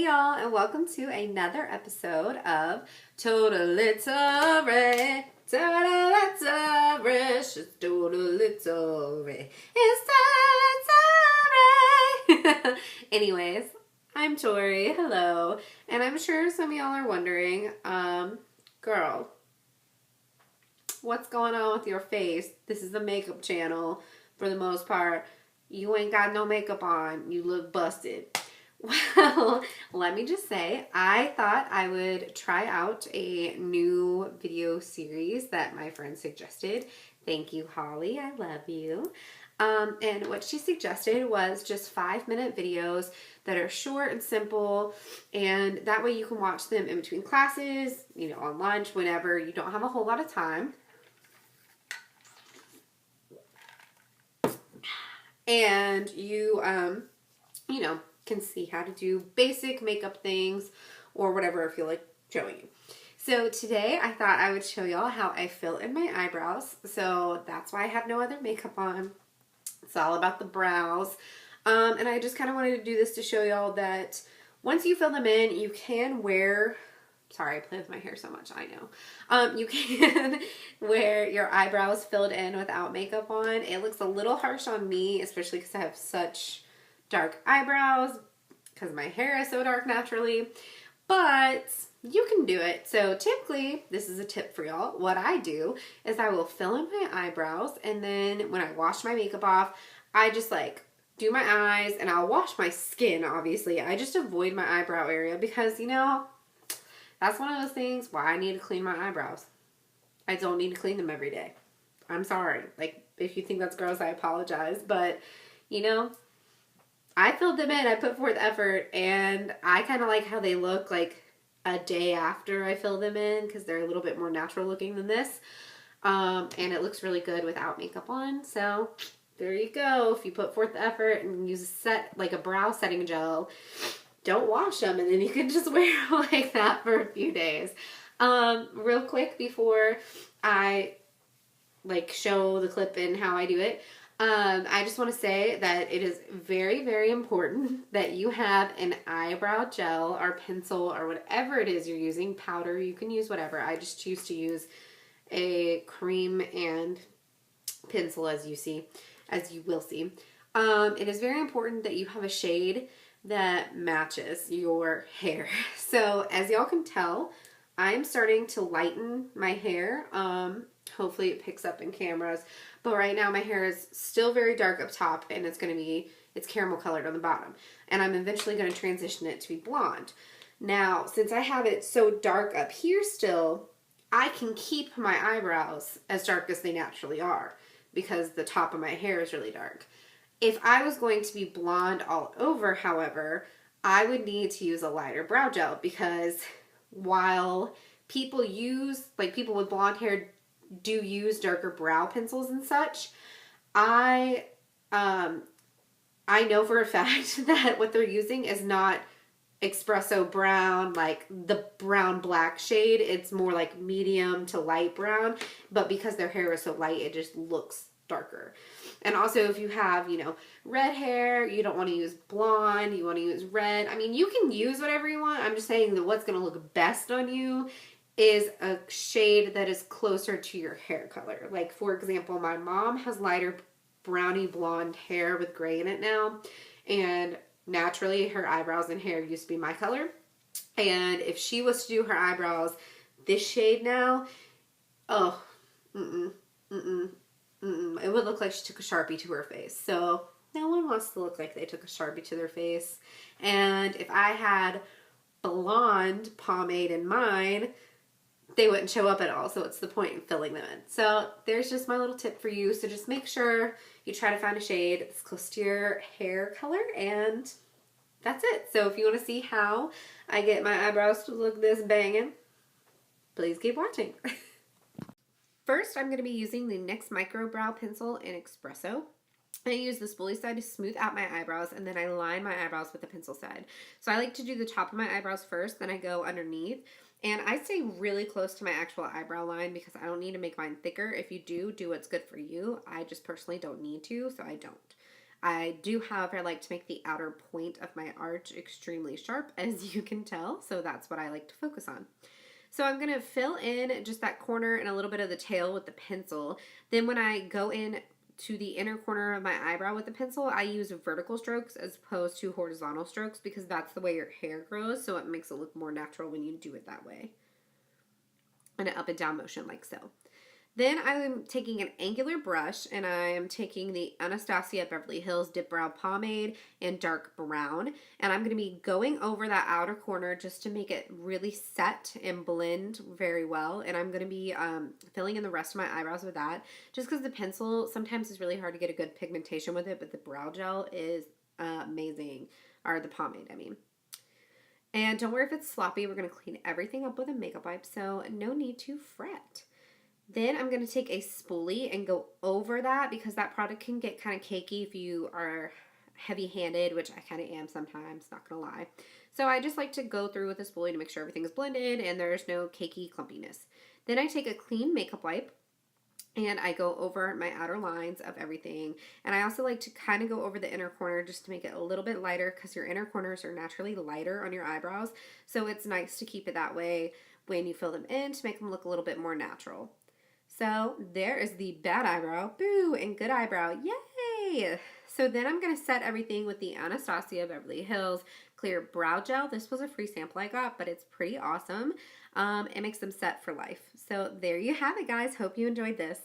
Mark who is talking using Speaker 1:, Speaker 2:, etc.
Speaker 1: y'all, and welcome to another episode of Totally Tori. Totally Tori. She's totally Tori. It's Totally Tori. Anyways, I'm Tori. Hello. And I'm sure some of y'all are wondering, girl, what's going on with your face? This is a makeup channel for the most part. You ain't got no makeup on. You look busted. Well, let me just say, I thought I would try out a new video series that my friend suggested. Thank you, Holly. I love you. And what she suggested was just 5-minute videos that are short and simple, and that way you can watch them in between classes, you know, on lunch, whenever you don't have a whole lot of time. And you, you know, can see how to do basic makeup things or whatever I feel like showing you. So today I thought I would show y'all how I fill in my eyebrows. So that's why I have no other makeup on. It's all about the brows. And I just kind of wanted to do this to show y'all that once you fill them in, you can wear... Sorry, I play with my hair so much, I know. You can wear your eyebrows filled in without makeup on. It looks a little harsh on me, especially because I have such dark eyebrows because my hair is so dark naturally. But you can do it. So typically, this is a tip for y'all. What I do is I will fill in my eyebrows, and then when I wash my makeup off, I just like do my eyes, and I'll wash my skin, obviously. I just avoid my eyebrow area because, you know, that's one of those things why I need to clean my eyebrows. I don't need to clean them every day. I'm sorry. Like, if you think that's gross, I apologize. But, you know, I filled them in. I put forth effort. And I kind of like how they look like a day after I fill them in, because they're a little bit more natural looking than this. And it looks really good without makeup on. So, there you go. If you put forth the effort and use a brow setting gel, don't wash them, and then you can just wear them like that for a few days. Real quick before I show the clip and how I do it, I just want to say that it is very, very important that you have an eyebrow gel or pencil or whatever it is you're using. Powder, you can use whatever. I just choose to use a cream and pencil, as you will see. It is very important that you have a shade that matches your hair. So as y'all can tell, I'm starting to lighten my hair. Hopefully it picks up in cameras, but right now my hair is still very dark up top, and it's caramel colored on the bottom, and I'm eventually going to transition it to be blonde. Now, since I have it so dark up here still, I can keep my eyebrows as dark as they naturally are because the top of my hair is really dark. If I was going to be blonde all over, however, I would need to use a lighter brow gel, because while people with blonde hair do use darker brow pencils and such, I know for a fact that what they're using is not Expresso brown, like the brown black shade. It's more like medium to light brown, but because their hair is so light, it just looks darker. And also, if you have, you know, red hair, you don't want to use blonde, you want to use red. I mean, you can use whatever you want. I'm just saying that what's going to look best on you is a shade that is closer to your hair color. Like, for example, my mom has lighter brownie blonde hair with gray in it now, and naturally her eyebrows and hair used to be my color. And if she was to do her eyebrows this shade now, oh, it would look like she took a Sharpie to her face. So no one wants to look like they took a Sharpie to their face. And if I had blonde pomade in mine, they wouldn't show up at all. So what's the point in filling them in? So there's just my little tip for you. So just make sure you try to find a shade that's close to your hair color, and that's it. So if you want to see how I get my eyebrows to look this banging, please keep watching. First, I'm going to be using the NYX Micro Brow Pencil in Expresso. I use the spoolie side to smooth out my eyebrows, and then I line my eyebrows with the pencil side. So I like to do the top of my eyebrows first, then I go underneath. And I stay really close to my actual eyebrow line because I don't need to make mine thicker. If you do what's good for you. I just personally don't need to, so I don't. I do, however, like to make the outer point of my arch extremely sharp, as you can tell, so that's what I like to focus on. So I'm going to fill in just that corner and a little bit of the tail with the pencil. Then when I go in to the inner corner of my eyebrow with the pencil, I use vertical strokes as opposed to horizontal strokes because that's the way your hair grows, so it makes it look more natural when you do it that way. In an up and down motion like so. Then I'm taking an angular brush and I am taking the Anastasia Beverly Hills Dipbrow Pomade in dark brown. And I'm going to be going over that outer corner just to make it really set and blend very well. And I'm going to be filling in the rest of my eyebrows with that. Just because the pencil sometimes is really hard to get a good pigmentation with it, but the brow gel is amazing. Or the pomade, I mean. And don't worry if it's sloppy. We're going to clean everything up with a makeup wipe, so no need to fret. Then I'm going to take a spoolie and go over that because that product can get kind of cakey if you are heavy-handed, which I kind of am sometimes, not going to lie. So I just like to go through with a spoolie to make sure everything is blended and there's no cakey clumpiness. Then I take a clean makeup wipe and I go over my outer lines of everything. And I also like to kind of go over the inner corner just to make it a little bit lighter because your inner corners are naturally lighter on your eyebrows. So it's nice to keep it that way when you fill them in to make them look a little bit more natural. So there is the bad eyebrow, boo, and good eyebrow, yay! So then I'm going to set everything with the Anastasia Beverly Hills Clear Brow Gel. This was a free sample I got, but it's pretty awesome. It makes them set for life. So there you have it, guys. Hope you enjoyed this.